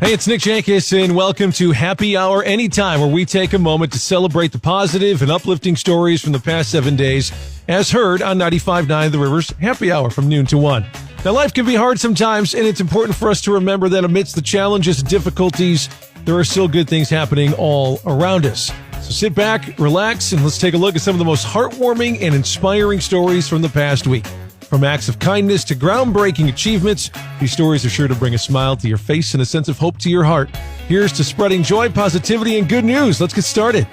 Hey, it's Nick Jankis, and welcome to Happy Hour Anytime, where we take a moment to celebrate the positive and uplifting stories from the past 7 days, as heard on 95.9 The River's Happy Hour from noon to 1. Now, life can be hard sometimes, and it's important for us to remember that amidst the challenges and difficulties, there are still good things happening all around us. So sit back, relax, and let's take a look at some of the most heartwarming and inspiring stories from the past week. From acts of kindness to groundbreaking achievements, these stories are sure to bring a smile to your face and a sense of hope to your heart. Here's to spreading joy, positivity, and good news. Let's get started.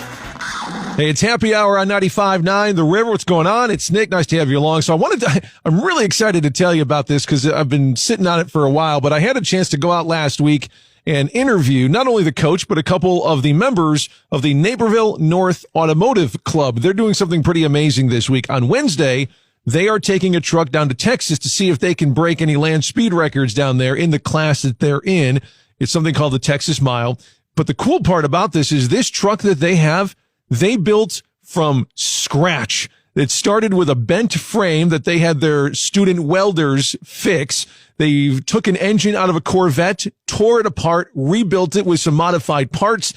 Hey, it's Happy Hour on 95.9 The River. What's going on? It's Nick. Nice to have you along. So I'm really excited to tell you about this because I've been sitting on it for a while, but I had a chance to go out last week and interview not only the coach, but a couple of the members of the Naperville North Automotive Club. They're doing something pretty amazing this week. On Wednesday, they are taking a truck down to Texas to see if they can break any land speed records down there in the class that they're in. It's something called the Texas Mile. But the cool part about this is this truck that they have, they built from scratch. It started with a bent frame that they had their student welders fix. They took an engine out of a Corvette, tore it apart, rebuilt it with some modified parts.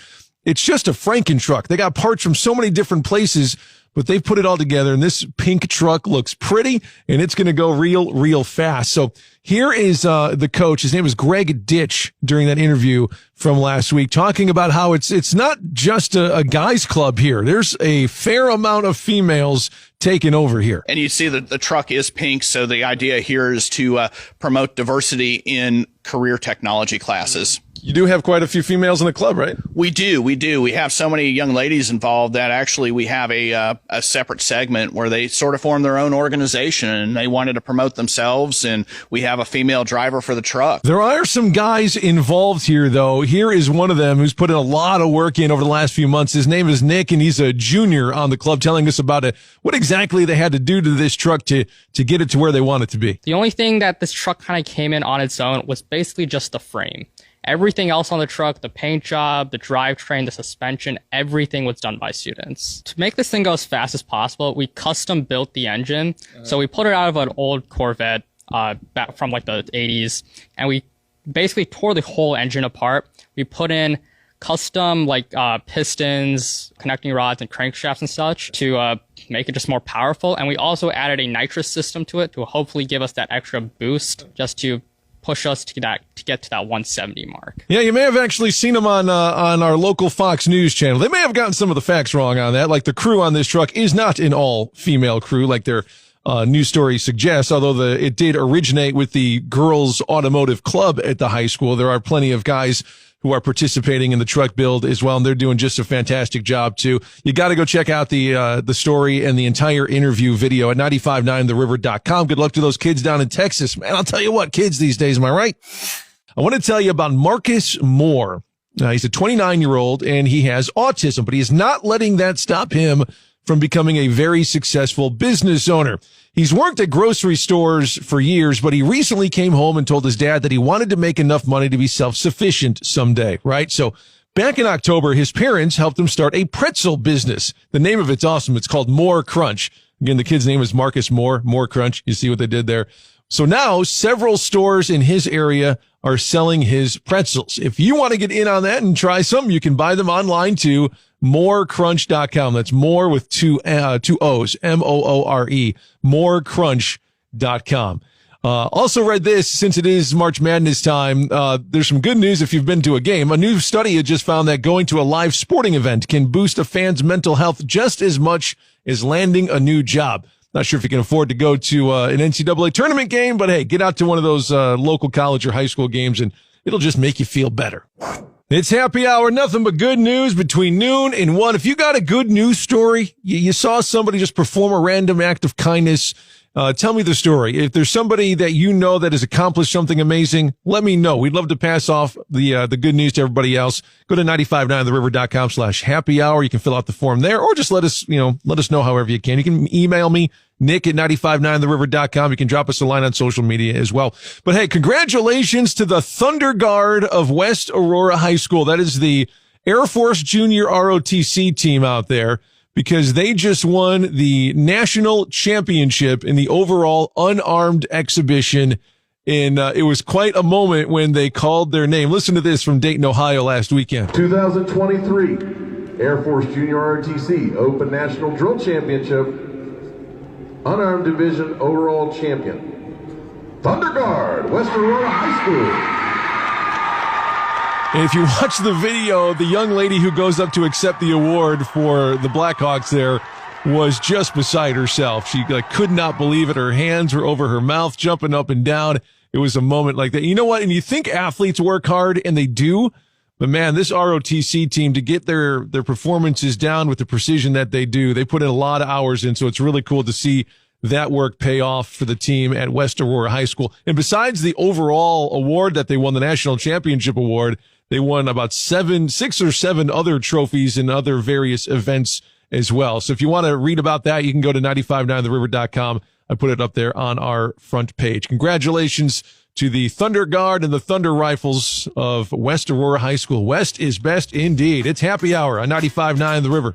It's just a Franken truck. They got parts from so many different places, but they've put it all together, and this pink truck looks pretty, and it's going to go real fast. So here is the coach. His name is Greg Ditch during that interview from last week, talking about how it's not just a guys club here. There's a fair amount of females taking over here. And you see that the truck is pink, so the idea here is to promote diversity in career technology classes. You do have quite a few females in the club, right? We do. We have so many young ladies involved that actually we have a separate segment where they sort of form their own organization and they wanted to promote themselves, and we have a female driver for the truck. There are some guys involved here, though. Here is one of them who's put in a lot of work in over the last few months. His name is Nick, and he's a junior on the club, telling us about what exactly they had to do to this truck to get it to where they want it to be. The only thing that this truck kind of came in on its own was basically just the frame. Everything else on the truck, the paint job, the drivetrain, the suspension, everything was done by students. To make this thing go as fast as possible, we custom built the engine. So we pulled it out of an old Corvette back from like the 80s, and we basically tore the whole engine apart. We put in custom pistons, connecting rods, and crankshafts and such to make it just more powerful. And we also added a nitrous system to it to hopefully give us that extra boost just to push us to get to that 170 mark. Yeah, you may have actually seen them on our local Fox News channel. They may have gotten some of the facts wrong on that. Like, the crew on this truck is not an all-female crew like their news story suggests, although it did originate with the girls' automotive club at the high school. There are plenty of guys who are participating in the truck build as well, and they're doing just a fantastic job too. You got to go check out the story and the entire interview video at 959theriver.com. Good luck to those kids down in Texas. Man, I'll tell you what, kids these days, am I right? I want to tell you about Marcus Moore. He's a 29-year-old, and he has autism, but he is not letting that stop him from becoming a very successful business owner. He's worked at grocery stores for years, but he recently came home and told his dad that he wanted to make enough money to be self-sufficient someday, right? So back in October, his parents helped him start a pretzel business. The name of it's awesome. It's called More Crunch. Again, the kid's name is Marcus Moore, More Crunch. You see what they did there? So now several stores in his area are selling his pretzels. If you want to get in on that and try some, you can buy them online too. Morecrunch.com. That's more with two O's, Moore, morecrunch.com. Also read this, since it is March Madness time, there's some good news if you've been to a game. A new study had just found that going to a live sporting event can boost a fan's mental health just as much as landing a new job. Not sure if you can afford to go to an NCAA tournament game, but hey, get out to one of those local college or high school games and it'll just make you feel better. It's Happy Hour, nothing but good news between noon and 1. If you got a good news story, you saw somebody just perform a random act of kindness, tell me the story. If there's somebody that you know that has accomplished something amazing, let me know. We'd love to pass off the good news to everybody else. Go to 959theriver.com/happy hour. You can fill out the form there, or just let us know however you can. You can email me, Nick at 959theriver.com. You can drop us a line on social media as well. But hey, congratulations to the Thunder Guard of West Aurora High School. That is the Air Force Junior ROTC team out there, because they just won the national championship in the overall unarmed exhibition And it was quite a moment when they called their name. Listen to this from Dayton, Ohio last weekend. 2023 Air Force Junior ROTC Open National Drill Championship Unarmed Division Overall Champion, Thunder Guard, West Aurora High School. And if you watch the video, the young lady who goes up to accept the award for the Blackhawks there was just beside herself. She could not believe it. Her hands were over her mouth, jumping up and down. It was a moment like that. You know what? And you think athletes work hard, and they do. But, man, this ROTC team, to get their performances down with the precision that they do, they put in a lot of hours in. So it's really cool to see that work pay off for the team at West Aurora High School. And besides the overall award that they won, the National Championship Award, they won about 6 or 7 other trophies in other various events as well. So if you want to read about that, you can go to 959theriver.com. I put it up there on our front page. Congratulations to the Thunder Guard and the Thunder Rifles of West Aurora High School. West is best indeed. It's happy hour on 95.9 The River.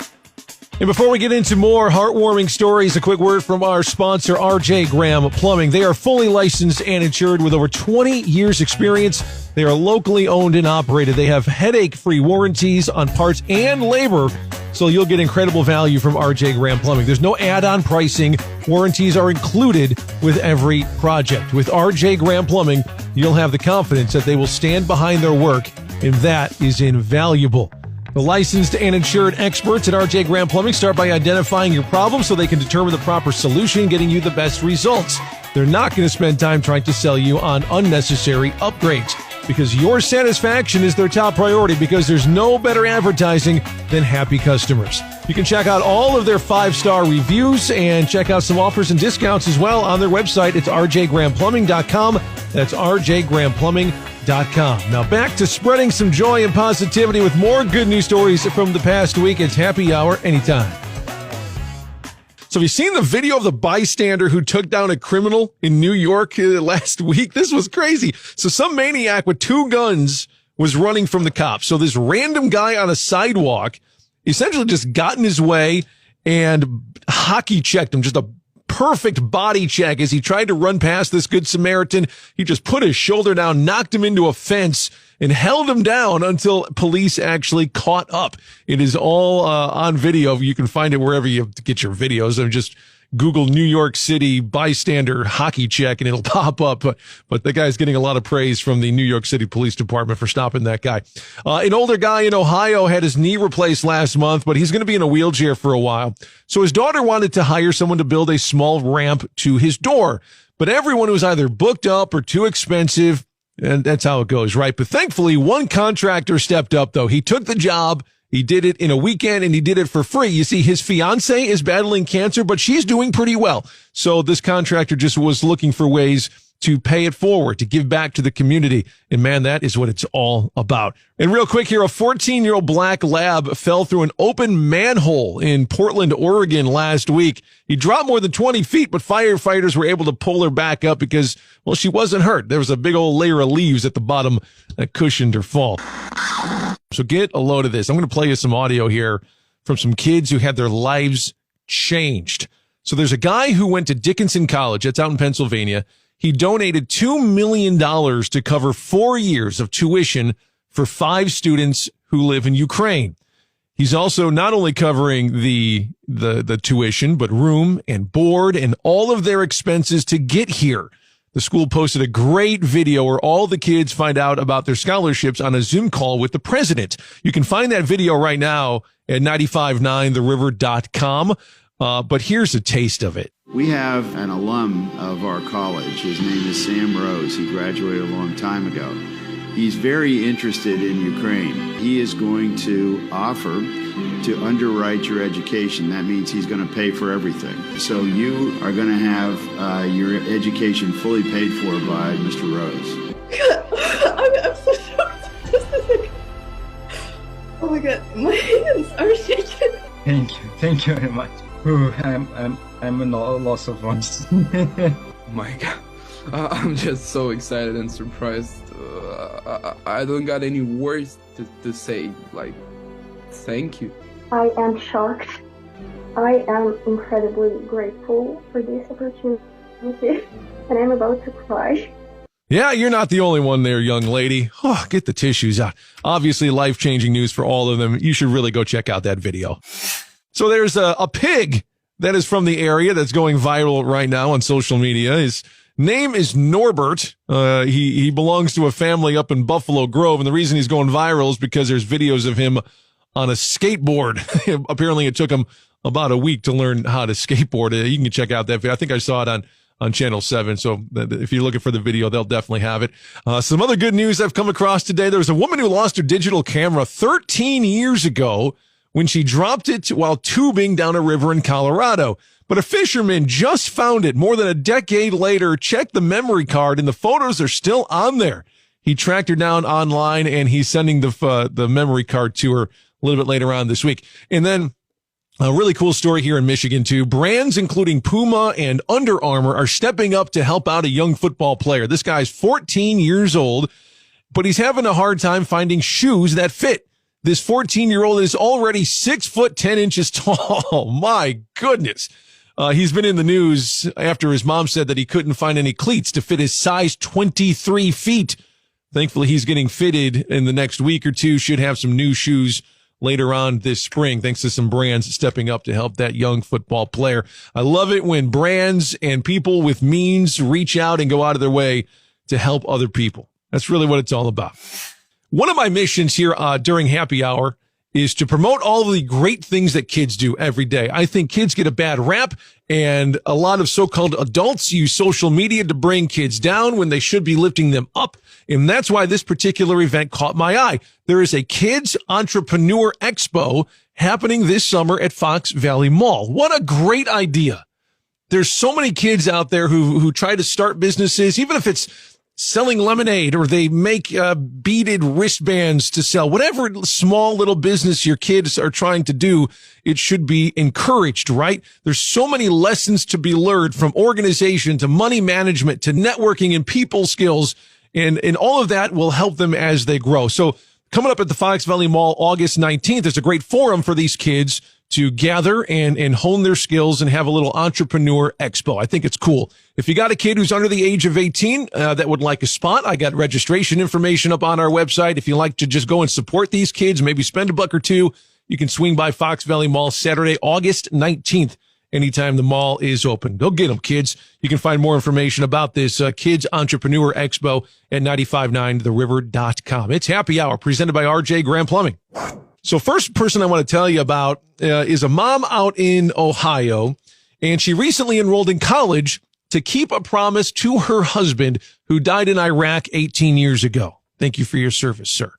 And before we get into more heartwarming stories, a quick word from our sponsor, RJ Graham Plumbing. They are fully licensed and insured with over 20 years experience. They are locally owned and operated. They have headache-free warranties on parts and labor, so you'll get incredible value from RJ Graham Plumbing. There's no add-on pricing. Warranties are included with every project. With RJ Graham Plumbing, you'll have the confidence that they will stand behind their work, and that is invaluable. The licensed and insured experts at RJ Graham Plumbing start by identifying your problem so they can determine the proper solution, getting you the best results. They're not going to spend time trying to sell you on unnecessary upgrades, because your satisfaction is their top priority, because there's no better advertising than happy customers. You can check out all of their 5-star reviews and check out some offers and discounts as well on their website. It's rjgrahamplumbing.com. That's rjgrahamplumbing.com. Now back to spreading some joy and positivity with more good news stories from the past week. It's happy hour anytime. So have you seen the video of the bystander who took down a criminal in New York last week? This was crazy. So some maniac with 2 guns was running from the cops. So this random guy on a sidewalk essentially just got in his way and hockey checked him, just a perfect body check as he tried to run past this Good Samaritan. He just put his shoulder down, knocked him into a fence, and held him down until police actually caught up. It is all on video. You can find it wherever you get your videos. And just Google New York City bystander hockey check and it'll pop up. But the guy's getting a lot of praise from the New York City Police Department for stopping that guy. An older guy in Ohio had his knee replaced last month, but he's going to be in a wheelchair for a while. So his daughter wanted to hire someone to build a small ramp to his door, but everyone was either booked up or too expensive. And that's how it goes, right? But thankfully, one contractor stepped up, though. He took the job. He did it in a weekend, and he did it for free. You see, his fiance is battling cancer, but she's doing pretty well. So this contractor just was looking for ways to pay it forward, to give back to the community. And man, that is what it's all about. And real quick here, a 14-year-old black lab fell through an open manhole in Portland, Oregon last week. He dropped more than 20 feet, but firefighters were able to pull her back up because, well, she wasn't hurt. There was a big old layer of leaves at the bottom that cushioned her fall. So get a load of this. I'm going to play you some audio here from some kids who had their lives changed. So there's a guy who went to Dickinson College. That's out in Pennsylvania. He donated $2 million to cover 4 years of tuition for 5 students who live in Ukraine. He's also not only covering the tuition, but room and board and all of their expenses to get here. The school posted a great video where all the kids find out about their scholarships on a Zoom call with the president. You can find that video right now at 959theriver.com. But here's a taste of it. We have an alum of our college. His name is Sam Rose. He graduated a long time ago. He's very interested in Ukraine. He is going to offer to underwrite your education. That means he's going to pay for everything. So you are going to have your education fully paid for by Mr. Rose. I'm so shocked. Oh my God, my hands are shaking. Thank you very much. Ooh, I'm at a loss of words. My God, I'm just so excited and surprised. I don't got any words to say. Like, thank you. I am shocked. I am incredibly grateful for this opportunity, and I'm about to cry. Yeah, you're not the only one there, young lady. Oh, get the tissues out. Obviously, life-changing news for all of them. You should really go check out that video. So there's a pig that is from the area that's going viral right now on social media. His name is Norbert. He belongs to a family up in Buffalo Grove, and the reason he's going viral is because there's videos of him on a skateboard. Apparently, it took him about a week to learn how to skateboard. You can check out that video. I think I saw it on Channel 7. So if you're looking for the video, they'll definitely have it. Some other good news I've come across today. There was a woman who lost her digital camera 13 years ago when she dropped it while tubing down a river in Colorado. But a fisherman just found it more than a decade later, checked the memory card, and the photos are still on there. He tracked her down online, and he's sending the memory card to her a little bit later on this week. And then a really cool story here in Michigan, too. Brands including Puma and Under Armour are stepping up to help out a young football player. This guy's 14 years old, but he's having a hard time finding shoes that fit. This 14-year-old is already 6 foot 10 inches tall. My goodness. He's been in the news after his mom said that he couldn't find any cleats to fit his size 23 feet. Thankfully, he's getting fitted in the next week or two. Should have some new shoes later on this spring, thanks to some brands stepping up to help that young football player. I love it when brands and people with means reach out and go out of their way to help other people. That's really what it's all about. One of my missions here during Happy Hour is to promote all of the great things that kids do every day. I think kids get a bad rap, and a lot of so-called adults use social media to bring kids down when they should be lifting them up. And that's why this particular event caught my eye. There is a Kids Entrepreneur Expo happening this summer at Fox Valley Mall. What a great idea. There's so many kids out there who try to start businesses, even if it's selling lemonade or they make beaded wristbands to sell. Whatever small little business your kids are trying to do, it should be encouraged, right? There's so many lessons to be learned, from organization to money management to networking and people skills. And all of that will help them as they grow. So coming up at the Fox Valley Mall, August 19th, there's a great forum for these kids to gather and hone their skills and have a little entrepreneur expo. I think it's cool. If you got a kid who's under the age of 18 that would like a spot, I got registration information up on our website. If you like to just go and support these kids, maybe spend a buck or two, you can swing by Fox Valley Mall Saturday, August 19th. Anytime the mall is open. Go get them, kids. You can find more information about this Kids Entrepreneur Expo at 959theriver.com. It's Happy Hour presented by RJ Graham Plumbing. So first person I want to tell you about is a mom out in Ohio, and she recently enrolled in college to keep a promise to her husband who died in Iraq 18 years ago. Thank you for your service, sir.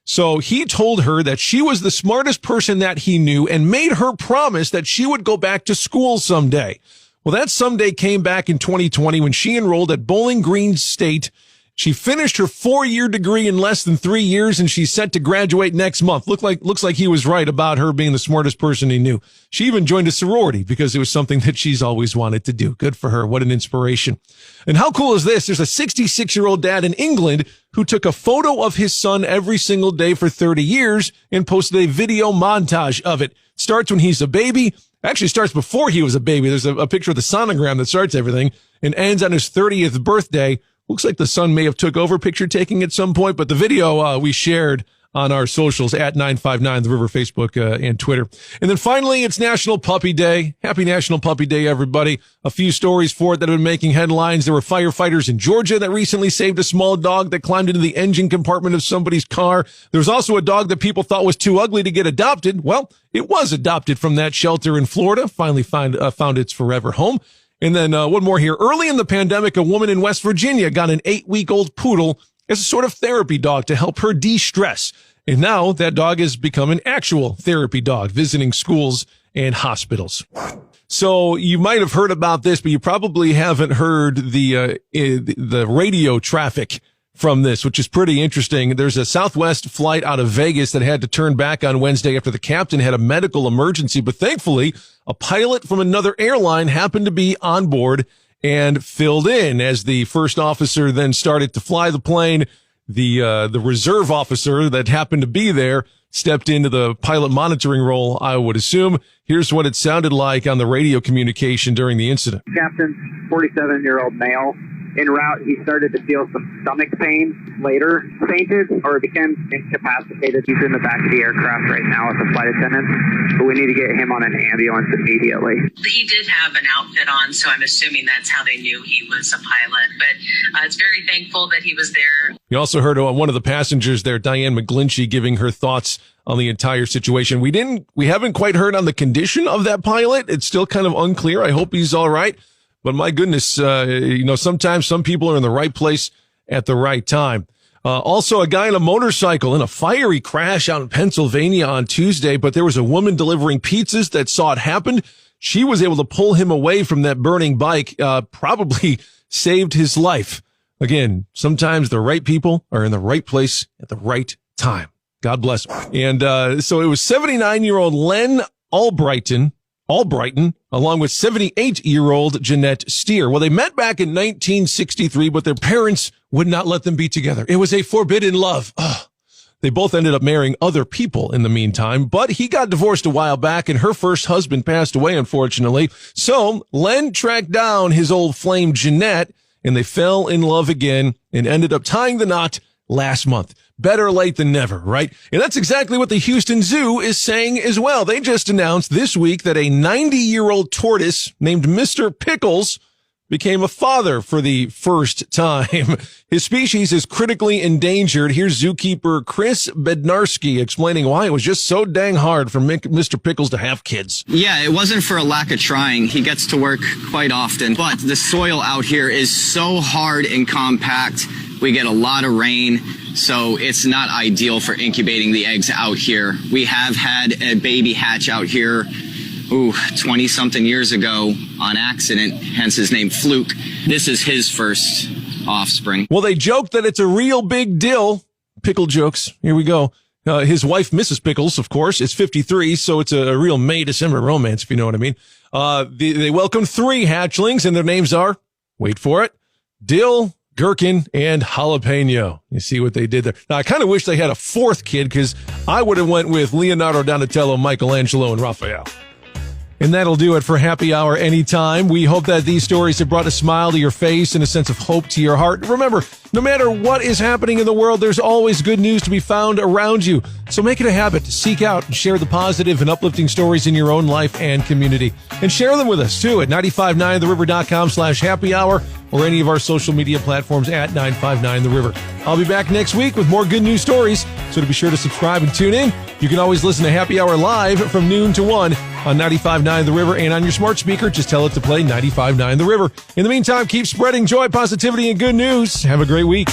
So he told her that she was the smartest person that he knew and made her promise that she would go back to school someday. Well, that someday came back in 2020 when she enrolled at Bowling Green State. She finished her 4-year degree in less than 3 years, and she's set to graduate next month. Looks like he was right about her being the smartest person he knew. She even joined a sorority because it was something that she's always wanted to do. Good for her. What an inspiration. And how cool is this? There's a 66-year-old dad in England who took a photo of his son every single day for 30 years and posted a video montage of it. Starts when he's a baby. Actually starts before he was a baby. There's a picture of the sonogram that starts everything, and ends on his 30th birthday. Looks like the son may have took over picture taking at some point, but the video we shared on our socials at 959 The River, Facebook and Twitter. And then finally, it's National Puppy Day. Happy National Puppy Day, everybody. A few stories for it that have been making headlines. There were firefighters in Georgia that recently saved a small dog that climbed into the engine compartment of somebody's car. There was also a dog that people thought was too ugly to get adopted. Well, it was adopted from that shelter in Florida, finally found its forever home. And then one more here. Early in the pandemic, a woman in West Virginia got an 8-week-old poodle as a sort of therapy dog to help her de-stress. And now that dog has become an actual therapy dog, visiting schools and hospitals. So you might have heard about this, but you probably haven't heard the radio traffic from this, which is pretty interesting. There's a Southwest flight out of Vegas that had to turn back on Wednesday after the captain had a medical emergency, but thankfully a pilot from another airline happened to be on board and filled in as the first officer then started to fly the plane. The reserve officer that happened to be there stepped into the pilot monitoring role, I would assume. Here's what it sounded like on the radio communication during the incident. Captain, 47-year-old male, En route, he started to feel some stomach pain. Later, fainted or became incapacitated. He's in the back of the aircraft right now with the flight attendant, but we need to get him on an ambulance immediately. He did have an outfit on, so I'm assuming that's how they knew he was a pilot. But it's very thankful that he was there. You also heard one of the passengers there, Diane McGlinchey, giving her thoughts on the entire situation. We haven't quite heard on the condition of that pilot. It's still kind of unclear. I hope he's all right. But my goodness, sometimes some people are in the right place at the right time. Also, a guy on a motorcycle in a fiery crash out in Pennsylvania on Tuesday, but there was a woman delivering pizzas that saw it happen. She was able to pull him away from that burning bike, probably saved his life. Again, sometimes the right people are in the right place at the right time. God bless him. And so it was 79-year-old Len Albrighton, along with 78-year-old Jeanette Steer. Well, they met back in 1963, but their parents would not let them be together. It was a forbidden love. Ugh. They both ended up marrying other people in the meantime, but he got divorced a while back and her first husband passed away, unfortunately. So Len tracked down his old flame, Jeanette, and they fell in love again and ended up tying the knot last month. Better late than never, right? And that's exactly what the Houston Zoo is saying as well. They just announced this week that a 90-year-old tortoise named Mr. Pickles became a father for the first time. His species is critically endangered. Here's zookeeper Chris Bednarski explaining why it was just so dang hard for Mr. Pickles to have kids. Yeah, it wasn't for a lack of trying. He gets to work quite often, but the soil out here is so hard and compact. We get a lot of rain, so it's not ideal for incubating the eggs out here. We have had a baby hatch out here, 20-something years ago on accident, hence his name Fluke. This is his first offspring. Well, they joke that it's a real big deal. Pickle jokes. Here we go. His wife, Mrs. Pickles, of course, is 53, so it's a real May-December romance, if you know what I mean. They welcomed 3 hatchlings, and their names are, wait for it, Dill, Gherkin, and Jalapeno. You see what they did there. Now, I kind of wish they had a 4th kid because I would have went with Leonardo, Donatello, Michelangelo, and Raphael. And that'll do it for Happy Hour Anytime. We hope that these stories have brought a smile to your face and a sense of hope to your heart. Remember, no matter what is happening in the world, there's always good news to be found around you. So make it a habit to seek out and share the positive and uplifting stories in your own life and community. And share them with us, too, at 959theriver.com/happy hour or any of our social media platforms at 959theriver. I'll be back next week with more good news stories, so to be sure to subscribe and tune in. You can always listen to Happy Hour live from noon to 1 on 95.9 The River, and on your smart speaker, just tell it to play 95.9 The River. In the meantime, keep spreading joy, positivity, and good news. Have a great week.